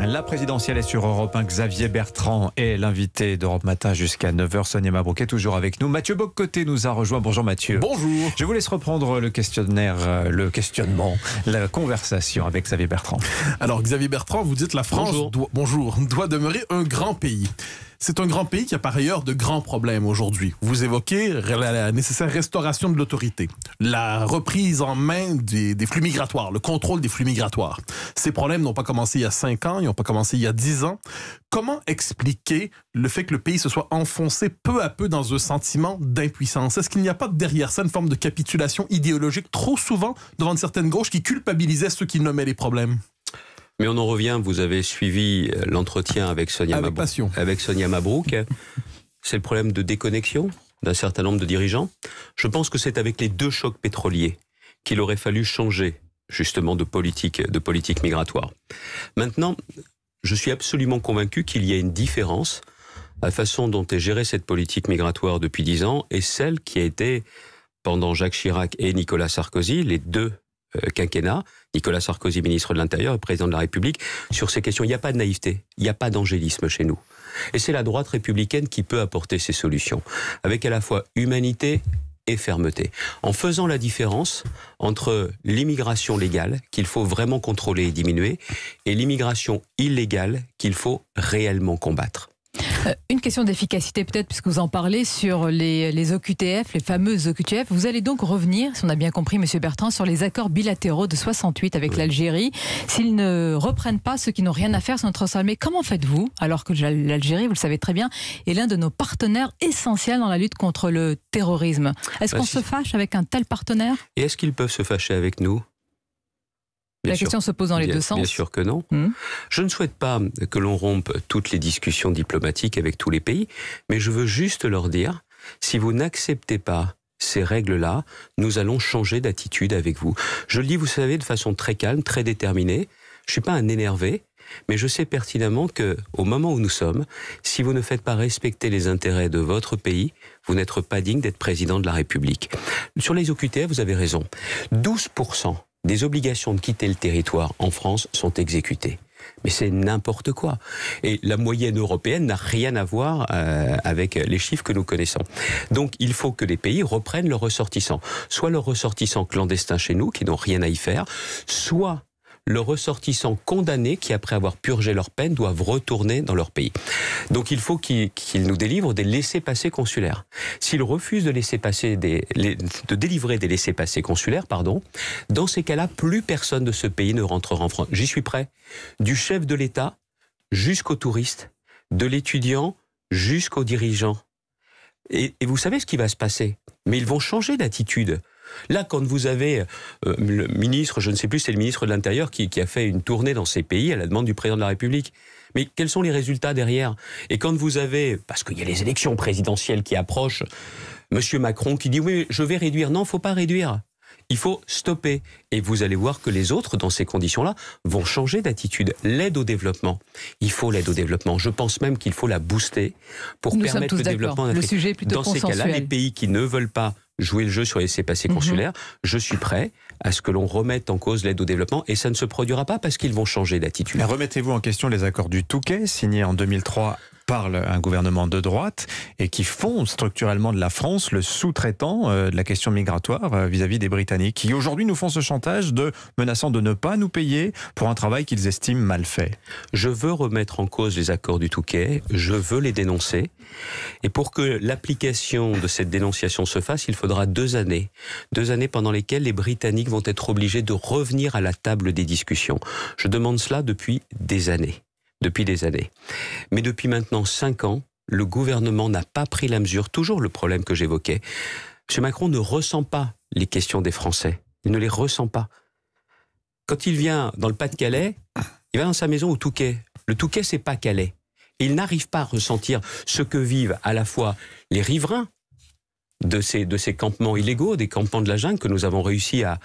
La présidentielle est sur Europe 1. Xavier Bertrand est l'invité d'Europe Matin jusqu'à 9h. Sonia Mabrouk est toujours avec nous. Mathieu Bock-Côté nous a rejoint. Bonjour Mathieu. Bonjour. Je vous laisse reprendre le questionnement, la conversation avec Xavier Bertrand. Alors Xavier Bertrand, vous dites la France doit demeurer un grand pays. C'est un grand pays qui a par ailleurs de grands problèmes aujourd'hui. Vous évoquez la nécessaire restauration de l'autorité, la reprise en main des flux migratoires, le contrôle des flux migratoires. Ces problèmes n'ont pas commencé il y a 5 ans, ils n'ont pas commencé il y a 10 ans. Comment expliquer le fait que le pays se soit enfoncé peu à peu dans un sentiment d'impuissance? Est-ce qu'il n'y a pas derrière ça une forme de capitulation idéologique trop souvent devant une certaine gauche qui culpabilisait ceux qui nommaient les problèmes? Mais on en revient, vous avez suivi l'entretien avec Sonia Mabrouk. C'est le problème de déconnexion d'un certain nombre de dirigeants. Je pense que c'est avec les 2 chocs pétroliers qu'il aurait fallu changer justement de politique migratoire. Maintenant, je suis absolument convaincu qu'il y a une différence à la façon dont est gérée cette politique migratoire depuis 10 ans et celle qui a été pendant Jacques Chirac et Nicolas Sarkozy, les 2 quinquennat, Nicolas Sarkozy, ministre de l'Intérieur et président de la République, sur ces questions. Il n'y a pas de naïveté, il n'y a pas d'angélisme chez nous. Et c'est la droite républicaine qui peut apporter ces solutions, avec à la fois humanité et fermeté, en faisant la différence entre l'immigration légale, qu'il faut vraiment contrôler et diminuer, et l'immigration illégale, qu'il faut réellement combattre. Une question d'efficacité peut-être, puisque vous en parlez sur les OQTF, les fameuses OQTF. Vous allez donc revenir, si on a bien compris, Monsieur Bertrand, sur les accords bilatéraux de 68 avec l'Algérie. S'ils ne reprennent pas ceux qui n'ont rien à faire sur notre armée, comment faites-vous, alors que l'Algérie, vous le savez très bien, est l'un de nos partenaires essentiels dans la lutte contre le terrorisme? Est-ce qu'on se fâche avec un tel partenaire? Et est-ce qu'ils peuvent se fâcher avec nous? La question se pose dans les 2 sens. Bien sûr que non. Je ne souhaite pas que l'on rompe toutes les discussions diplomatiques avec tous les pays, mais je veux juste leur dire, si vous n'acceptez pas ces règles-là, nous allons changer d'attitude avec vous. Je le dis, vous savez, de façon très calme, très déterminée. Je ne suis pas un énervé, mais je sais pertinemment qu'au moment où nous sommes, si vous ne faites pas respecter les intérêts de votre pays, vous n'êtes pas digne d'être président de la République. Sur les OQTF, vous avez raison. 12% des obligations de quitter le territoire en France sont exécutées. Mais c'est n'importe quoi. Et la moyenne européenne n'a rien à voir avec les chiffres que nous connaissons. Donc il faut que les pays reprennent leurs ressortissants. Soit leurs ressortissants clandestins chez nous, qui n'ont rien à y faire, soit leurs ressortissants condamnés qui, après avoir purgé leur peine, doivent retourner dans leur pays. Donc il faut qu'ils nous délivrent des laissez-passer consulaires. S'ils refusent de délivrer des laissez-passer consulaires, dans ces cas-là, plus personne de ce pays ne rentrera en France. J'y suis prêt. Du chef de l'État jusqu'au touriste, de l'étudiant jusqu'au dirigeant. Et vous savez ce qui va se passer. Mais ils vont changer d'attitude. Là, quand vous avez le ministre, je ne sais plus, c'est le ministre de l'Intérieur qui a fait une tournée dans ces pays à la demande du président de la République. Mais quels sont les résultats derrière? Et quand vous avez, parce qu'il y a les élections présidentielles qui approchent, Monsieur Macron qui dit oui, je vais réduire. Non, il ne faut pas réduire. Il faut stopper. Et vous allez voir que les autres, dans ces conditions-là, vont changer d'attitude. L'aide au développement. Il faut l'aide au développement. Je pense même qu'il faut la booster pour permettre le développement d'un sujet est plutôt dans ces cas-là, les pays qui ne veulent pas jouer le jeu sur les laissez-passer consulaires, je suis prêt à ce que l'on remette en cause l'aide au développement et ça ne se produira pas parce qu'ils vont changer d'attitude. Remettez-vous en question les accords du Touquet, signés en 2003 par un gouvernement de droite et qui font structurellement de la France le sous-traitant de la question migratoire vis-à-vis des Britanniques, qui aujourd'hui nous font ce chantage menaçant de ne pas nous payer pour un travail qu'ils estiment mal fait. Je veux remettre en cause les accords du Touquet, je veux les dénoncer et pour que l'application de cette dénonciation se fasse, il faudra 2 années. 2 années pendant lesquelles les Britanniques vont être obligés de revenir à la table des discussions. Je demande cela depuis des années. Mais depuis maintenant 5 ans, le gouvernement n'a pas pris la mesure, toujours le problème que j'évoquais. M. Macron ne ressent pas les questions des Français. Il ne les ressent pas. Quand il vient dans le Pas-de-Calais, il va dans sa maison au Touquet. Le Touquet, c'est pas Calais. Il n'arrive pas à ressentir ce que vivent à la fois les riverains de ces campements illégaux, des campements de la jungle que nous avons réussi à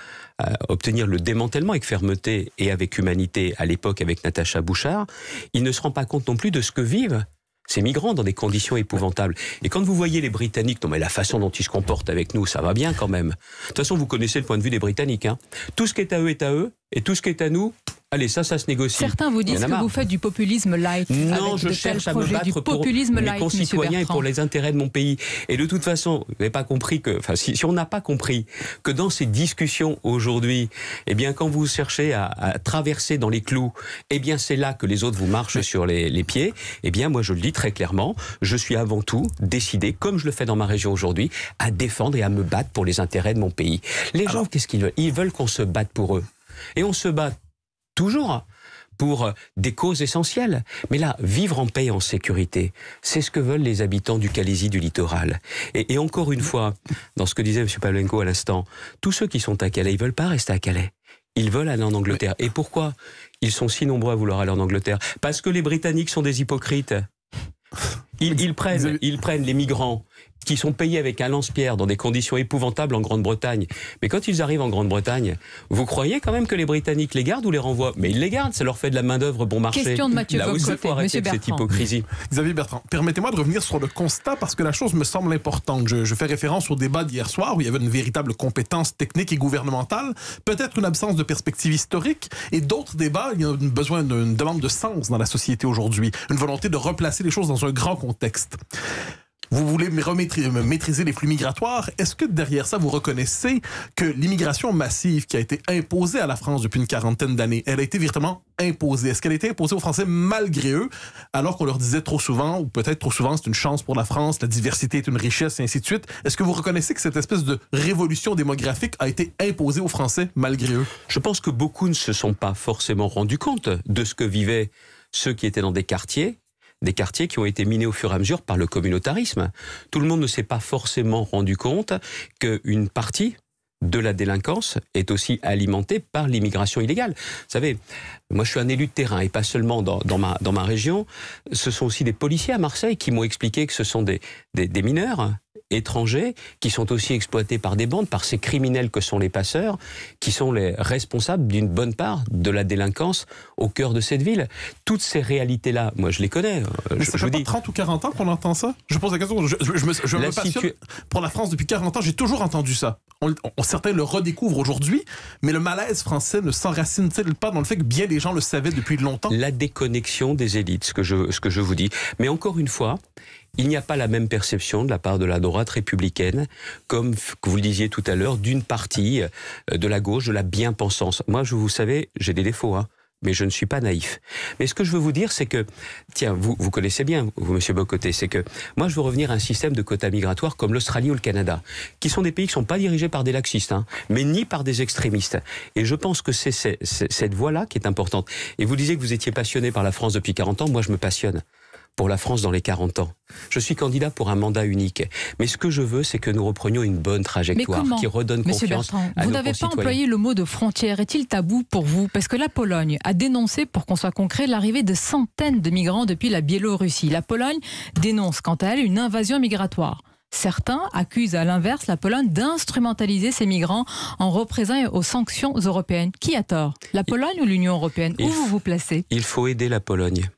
obtenir le démantèlement avec fermeté et avec humanité à l'époque avec Natacha Bouchard. Il ne se rend pas compte non plus de ce que vivent ces migrants dans des conditions épouvantables. Et quand vous voyez les Britanniques, non mais la façon dont ils se comportent avec nous, ça va bien quand même. De toute façon, vous connaissez le point de vue des Britanniques. Tout ce qui est à eux, et tout ce qui est à nous, allez, ça se négocie. Certains vous disent que vous faites du populisme light. Non, je cherche à me battre pour mes concitoyens et pour les intérêts de mon pays. Et de toute façon, vous n'avez pas compris que, enfin, si on n'a pas compris que dans ces discussions aujourd'hui, eh bien, quand vous cherchez à traverser dans les clous, eh bien, c'est là que les autres vous marchent sur les pieds. Eh bien, moi, je le dis très clairement, je suis avant tout décidé, comme je le fais dans ma région aujourd'hui, à défendre et à me battre pour les intérêts de mon pays. Les gens, qu'est-ce qu'ils veulent? Ils veulent qu'on se batte pour eux. Et on se bat toujours pour des causes essentielles. Mais là, vivre en paix et en sécurité, c'est ce que veulent les habitants du Calaisis, du littoral. Et encore une fois, dans ce que disait M. Pavlenko à l'instant, tous ceux qui sont à Calais, ils ne veulent pas rester à Calais. Ils veulent aller en Angleterre. Et pourquoi ils sont si nombreux à vouloir aller en Angleterre? Parce que les Britanniques sont des hypocrites. Ils prennent les migrants qui sont payés avec un lance-pierre dans des conditions épouvantables en Grande-Bretagne. Mais quand ils arrivent en Grande-Bretagne, vous croyez quand même que les Britanniques les gardent ou les renvoient? Mais ils les gardent, ça leur fait de la main-d'œuvre bon marché. Question de Mathieu Là aussi, il faut arrêter avec cette hypocrisie. Xavier Bertrand, permettez-moi de revenir sur le constat parce que la chose me semble importante. Je fais référence au débat d'hier soir où il y avait une véritable compétence technique et gouvernementale, peut-être une absence de perspective historique, et d'autres débats, il y a besoin d'une demande de sens dans la société aujourd'hui, une volonté de replacer les choses dans un grand contexte. Vous voulez maîtriser les flux migratoires. Est-ce que derrière ça, vous reconnaissez que l'immigration massive qui a été imposée à la France depuis une quarantaine d'années, elle a été véritablement imposée? Est-ce qu'elle a été imposée aux Français malgré eux, alors qu'on leur disait trop souvent, ou peut-être trop souvent, c'est une chance pour la France, la diversité est une richesse, et ainsi de suite? Est-ce que vous reconnaissez que cette espèce de révolution démographique a été imposée aux Français malgré eux? Je pense que beaucoup ne se sont pas forcément rendus compte de ce que vivaient ceux qui étaient dans des quartiers qui ont été minés au fur et à mesure par le communautarisme. Tout le monde ne s'est pas forcément rendu compte qu'une partie de la délinquance est aussi alimentée par l'immigration illégale. Vous savez, moi je suis un élu de terrain et pas seulement dans ma région. Ce sont aussi des policiers à Marseille qui m'ont expliqué que ce sont des mineurs étrangers qui sont aussi exploités par des bandes, par ces criminels que sont les passeurs, qui sont les responsables d'une bonne part de la délinquance au cœur de cette ville. Toutes ces réalités-là, moi je les connais. Mais ça fait pas 30 ou 40 ans qu'on entend ça? Je pose la question, je me passionne pour la France depuis 40 ans, j'ai toujours entendu ça. Certains le redécouvrent aujourd'hui, mais le malaise français ne s'enracine-t-il pas dans le fait que bien des gens le savaient depuis longtemps? La déconnexion des élites, ce que je vous dis. Mais encore une fois, il n'y a pas la même perception de la part de la droite républicaine, comme vous le disiez tout à l'heure, d'une partie de la gauche, de la bien-pensance. Moi, vous savez, j'ai des défauts, mais je ne suis pas naïf. Mais ce que je veux vous dire, c'est que, tiens, vous connaissez bien, vous, monsieur Bocoté, c'est que moi, je veux revenir à un système de quotas migratoires comme l'Australie ou le Canada, qui sont des pays qui ne sont pas dirigés par des laxistes, mais ni par des extrémistes. Et je pense que c'est cette voie-là qui est importante. Et vous disiez que vous étiez passionné par la France depuis 40 ans, moi, je me passionne pour la France dans les 40 ans. Je suis candidat pour un mandat unique. Mais ce que je veux, c'est que nous reprenions une bonne trajectoire qui redonne Monsieur confiance Bertrand, à nos concitoyens. vous n'avez pas employé le mot de frontière. Est-il tabou pour vous? Parce que la Pologne a dénoncé, pour qu'on soit concret, l'arrivée de centaines de migrants depuis la Biélorussie. La Pologne dénonce, quant à elle, une invasion migratoire. Certains accusent à l'inverse la Pologne d'instrumentaliser ces migrants en représailles aux sanctions européennes. Qui a tort? La Pologne ou l'Union européenne? Où vous vous placez? Il faut aider la Pologne.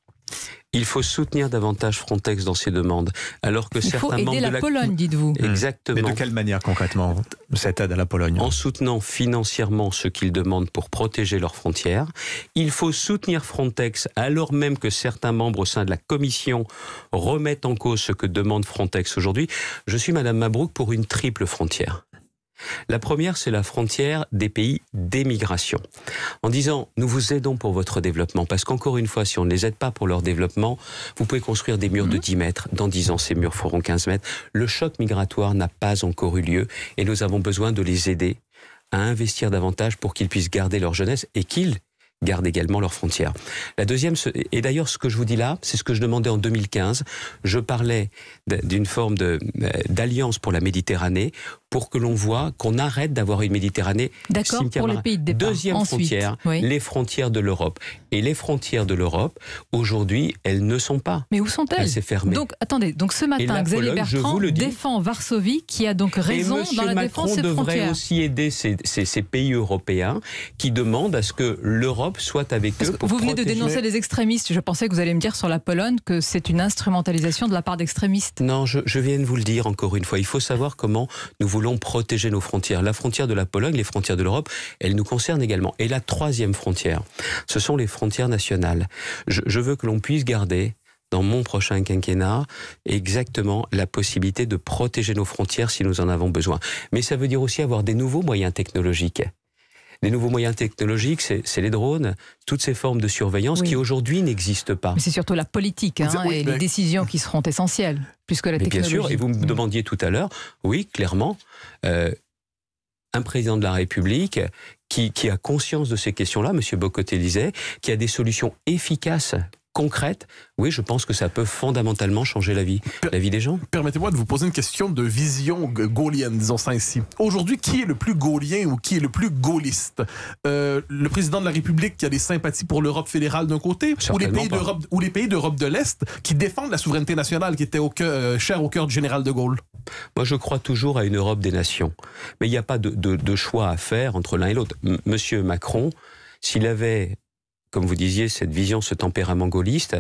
Il faut soutenir davantage Frontex dans ses demandes, alors que certains membres de la... Il faut aider la Pologne, dites-vous. Exactement. Mais de quelle manière concrètement cette aide à la Pologne? En soutenant financièrement ce qu'ils demandent pour protéger leurs frontières. Il faut soutenir Frontex, alors même que certains membres au sein de la Commission remettent en cause ce que demande Frontex aujourd'hui. Je suis, Madame Mabrouk, pour une triple frontière. La première, c'est la frontière des pays d'émigration. En disant, nous vous aidons pour votre développement, parce qu'encore une fois, si on ne les aide pas pour leur développement, vous pouvez construire des murs de 10 mètres. Dans 10 ans, ces murs feront 15 mètres. Le choc migratoire n'a pas encore eu lieu et nous avons besoin de les aider à investir davantage pour qu'ils puissent garder leur jeunesse et qu'ils gardent également leurs frontières. La deuxième, et d'ailleurs ce que je vous dis là, c'est ce que je demandais en 2015. Je parlais d'une forme d'alliance pour la Méditerranée, pour que l'on voit qu'on arrête d'avoir une Méditerranée cimetière pour les pays de départ. Deuxième Ensuite, frontière, les frontières de l'Europe. Et les frontières de l'Europe, aujourd'hui, elles ne sont pas. Mais où sont-elles? Elles s'est fermée. Donc, attendez, donc ce matin, Xavier Bertrand défend Varsovie, qui a donc raison dans la défense de ses frontières. devrait aussi aider ces pays européens qui demandent à ce que l'Europe l'Europe soit avec eux. Vous venez de dénoncer les extrémistes. Je pensais que vous alliez me dire sur la Pologne que c'est une instrumentalisation de la part d'extrémistes. Non, je viens de vous le dire encore une fois. Il faut savoir comment nous voulons protéger nos frontières. La frontière de la Pologne, les frontières de l'Europe, elles nous concernent également. Et la troisième frontière, ce sont les frontières nationales. Je veux que l'on puisse garder dans mon prochain quinquennat, exactement la possibilité de protéger nos frontières si nous en avons besoin. Mais ça veut dire aussi avoir des nouveaux moyens technologiques. Les nouveaux moyens technologiques, c'est les drones, toutes ces formes de surveillance qui aujourd'hui n'existent pas. Mais c'est surtout la politique et les décisions qui seront essentielles, plus que la technologie. Bien sûr, et vous me demandiez tout à l'heure, oui, clairement, un président de la République qui a conscience de ces questions-là, M. Bocoté disait, qui a des solutions efficaces, concrète, oui, je pense que ça peut fondamentalement changer la vie des gens. Permettez-moi de vous poser une question de vision gaullienne, disons ça ainsi. Aujourd'hui, qui est le plus gaullien ou qui est le plus gaulliste? Le président de la République qui a des sympathies pour l'Europe fédérale d'un côté, ou les pays d'Europe de l'Est qui défendent la souveraineté nationale qui était chère au cœur du général de Gaulle? Moi, je crois toujours à une Europe des nations. Mais il n'y a pas de choix à faire entre l'un et l'autre. Monsieur Macron, s'il avait, comme vous disiez, cette vision, ce tempérament gaulliste,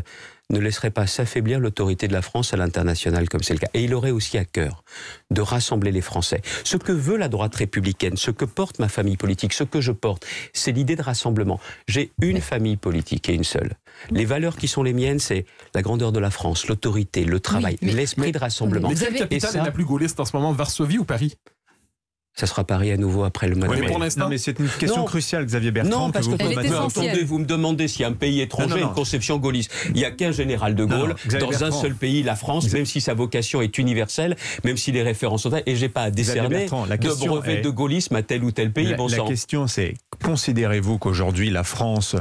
ne laisserait pas s'affaiblir l'autorité de la France à l'international, comme c'est le cas. Et il aurait aussi à cœur de rassembler les Français. Ce que veut la droite républicaine, ce que porte ma famille politique, ce que je porte, c'est l'idée de rassemblement. J'ai une famille politique et une seule. Les valeurs qui sont les miennes, c'est la grandeur de la France, l'autorité, le travail, l'esprit de rassemblement. Mais quelle capitale est la plus gaulliste en ce moment, Varsovie ou Paris? Ça sera Paris à nouveau après le mois de mai. Mais pour l'instant, mais c'est une question cruciale, Xavier Bertrand. Non, parce que vous me demandez si un pays étranger a une conception gaulliste. Il n'y a qu'un général de Gaulle dans un seul pays, la France, même si sa vocation est universelle, même si les références sont telles, et j'ai pas à décerner de brevet de gaullisme à tel ou tel pays. La question, c'est, considérez-vous qu'aujourd'hui la France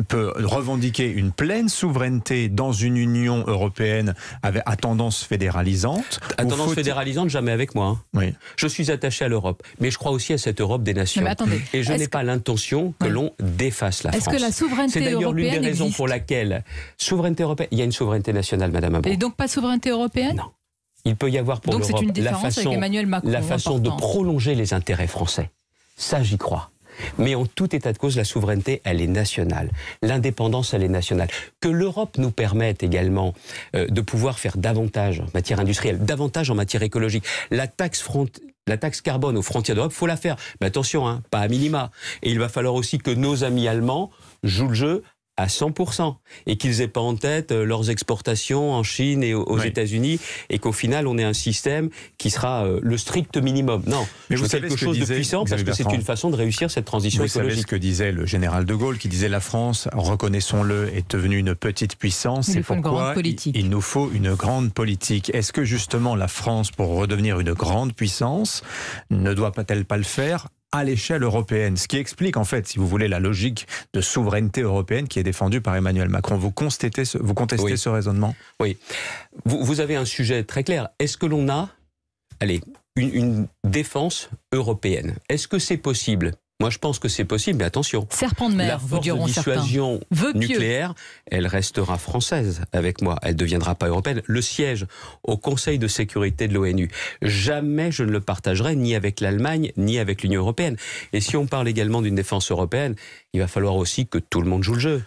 peut revendiquer une pleine souveraineté dans une Union européenne à tendance fédéralisante? À tendance fédéralisante, jamais avec moi. Oui. Je suis attaché à l'Europe, mais je crois aussi à cette Europe des nations. Et je n'ai pas l'intention que l'on déface la France. Est-ce que la souveraineté européenne C'est d'ailleurs l'une des raisons pour laquelle souveraineté européenne, il y a une souveraineté nationale, Madame Abou. Et donc pas de souveraineté européenne? Non. Il peut y avoir pour l'Europe la façon de prolonger les intérêts français. Ça, j'y crois. Mais en tout état de cause, la souveraineté, elle est nationale. L'indépendance, elle est nationale. Que l'Europe nous permette également de pouvoir faire davantage en matière industrielle, davantage en matière écologique. La taxe carbone aux frontières d'Europe, il faut la faire. Mais attention, pas à minima. Et il va falloir aussi que nos amis allemands jouent le jeu à 100%, et qu'ils aient pas en tête leurs exportations en Chine et aux États-Unis, et qu'au final on ait un système qui sera le strict minimum. Non, mais vous savez quelque chose de puissant, parce que c'est une façon de réussir cette transition écologique. Vous savez ce que disait le général de Gaulle, qui disait la France, reconnaissons-le, est devenue une petite puissance. C'est pourquoi il nous faut une grande politique. Est-ce que justement la France, pour redevenir une grande puissance, ne doit-elle pas le faire à l'échelle européenne? Ce qui explique en fait, si vous voulez, la logique de souveraineté européenne qui est défendue par Emmanuel Macron. Vous contestez ce raisonnement? Oui. Vous avez un sujet très clair. Est-ce que l'on a une défense européenne? Est-ce que c'est possible? Moi, je pense que c'est possible, mais attention. Serpent de mer, vous diront certains. La force de dissuasion nucléaire, elle restera française avec moi. Elle ne deviendra pas européenne. Le siège au Conseil de sécurité de l'ONU, jamais je ne le partagerai ni avec l'Allemagne, ni avec l'Union européenne. Et si on parle également d'une défense européenne, il va falloir aussi que tout le monde joue le jeu.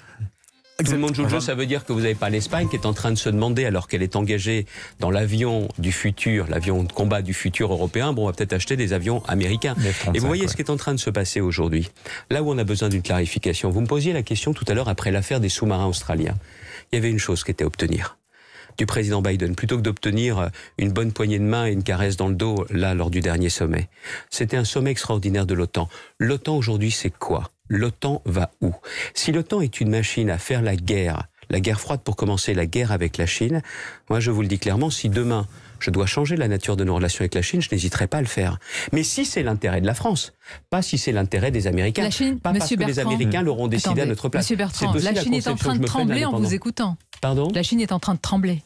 Tout le monde joue le jeu, ça veut dire que vous n'avez pas l'Espagne qui est en train de se demander, alors qu'elle est engagée dans l'avion du futur, l'avion de combat du futur européen, on va peut-être acheter des avions américains. Et vous voyez ce qui est en train de se passer aujourd'hui. Là où on a besoin d'une clarification. Vous me posiez la question tout à l'heure après l'affaire des sous-marins australiens. Il y avait une chose qui était à obtenir du président Biden, plutôt que d'obtenir une bonne poignée de main et une caresse dans le dos, là, lors du dernier sommet. C'était un sommet extraordinaire de l'OTAN. L'OTAN aujourd'hui, c'est quoi? L'OTAN va où? Si l'OTAN est une machine à faire la guerre froide pour commencer, la guerre avec la Chine, moi je vous le dis clairement, si demain je dois changer la nature de nos relations avec la Chine, je n'hésiterai pas à le faire. Mais si c'est l'intérêt de la France, pas si c'est l'intérêt des Américains, la Chine, pas parce que les Américains l'auront décidé à notre place. Monsieur Bertrand, la Chine est en train de trembler en vous écoutant. Pardon? La Chine est en train de trembler.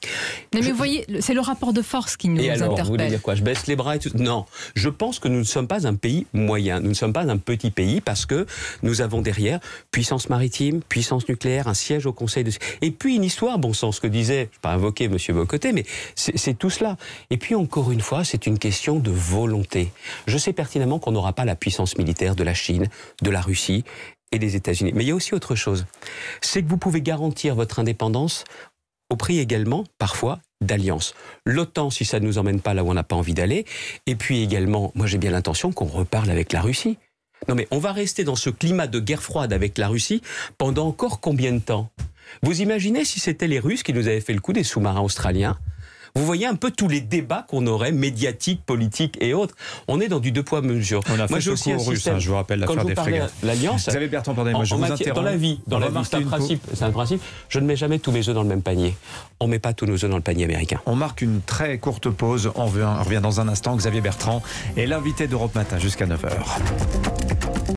Mais vous voyez, c'est le rapport de force qui nous interpelle. Vous voulez dire quoi? Je baisse les bras et tout? Non. Je pense que nous ne sommes pas un pays moyen. Nous ne sommes pas un petit pays parce que nous avons derrière puissance maritime, puissance nucléaire, un siège au Conseil de... Et puis une histoire, bon sang, ce que disait, je ne vais pas invoquer M. Bocoté, mais c'est tout cela. Et puis encore une fois, c'est une question de volonté. Je sais pertinemment qu'on n'aura pas la puissance militaire de la Chine, de la Russie. et des États-Unis. Mais il y a aussi autre chose. C'est que vous pouvez garantir votre indépendance au prix également, parfois, d'alliances. L'OTAN, si ça ne nous emmène pas là où on n'a pas envie d'aller. Et puis également, moi j'ai bien l'intention qu'on reparle avec la Russie. Non mais on va rester dans ce climat de guerre froide avec la Russie pendant encore combien de temps? Vous imaginez si c'était les Russes qui nous avaient fait le coup des sous-marins australiens? Vous voyez un peu tous les débats qu'on aurait, médiatiques, politiques et autres. On est dans du deux poids mesure. On a fait ce coup aux Russes, je vous rappelle l'affaire des frégates. L'alliance. Xavier Bertrand, pardonnez-moi, je vous interromps. Dans la vie, c'est un principe. Je ne mets jamais tous mes œufs dans le même panier. On ne met pas tous nos œufs dans le panier américain. On marque une très courte pause. On revient dans un instant. Xavier Bertrand est l'invité d'Europe Matin jusqu'à 9h.